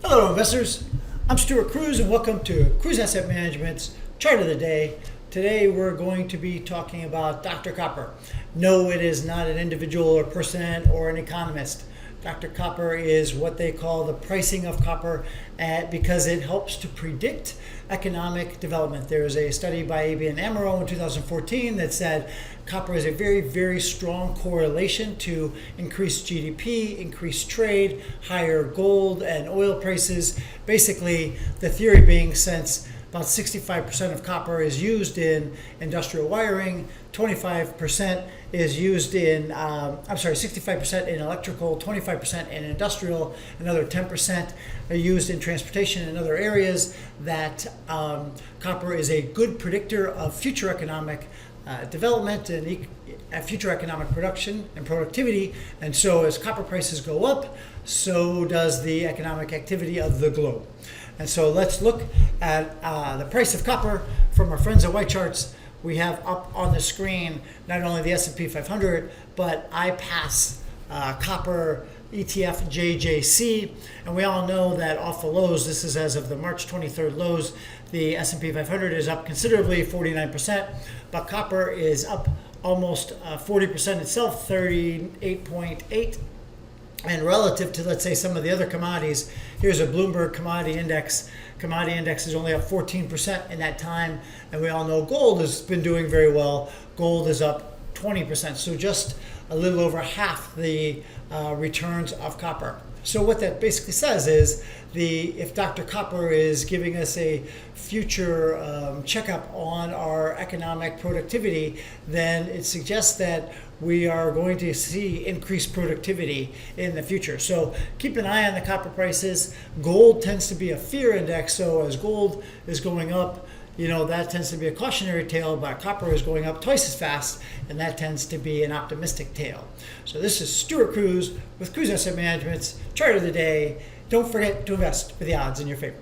Hello investors, I'm Stuart Cruz and welcome to Cruz Asset Management's Chart of the Day. Today we're going to be talking about Dr. Copper. No, it is not an individual or person or an economist. Dr. Copper is what they call the pricing of copper because it helps to predict economic development. There was a study by AB and Amaro in 2014 that said copper has a very, very strong correlation to increased GDP, increased trade, higher gold and oil prices. Basically, the theory being since about 65% of copper is used in industrial wiring, 25% is used in, 65% in electrical, 25% in industrial, another 10% are used in transportation and other areas, that copper is a good predictor of future economic development and future economic production and productivity. And so as copper prices go up, so does the economic activity of the globe. And so let's look at the price of copper from our friends at White Charts. We have up on the screen not only the S&P 500, but iPass copper ETF JJC. And we all know that off the lows, this is as of the March 23rd lows, the S&P 500 is up considerably, 49%, but copper is up almost 40% itself, 38.8. And relative to, let's say, some of the other commodities, here's a Bloomberg commodity index. Commodity index is only up 14% in that time. And we all know gold has been doing very well. Gold is up 20%. So just a little over half the returns of copper. So what that basically says is if Dr. Copper is giving us a future checkup on our economic productivity, then it suggests that we are going to see increased productivity in the future. So keep an eye on the copper prices. Gold tends to be a fear index, so as gold is going up, that tends to be a cautionary tale, but copper is going up twice as fast, and that tends to be an optimistic tale. So this is Stuart Cruz with Cruz Asset Management's Chart of the Day. Don't forget to invest with the odds in your favor.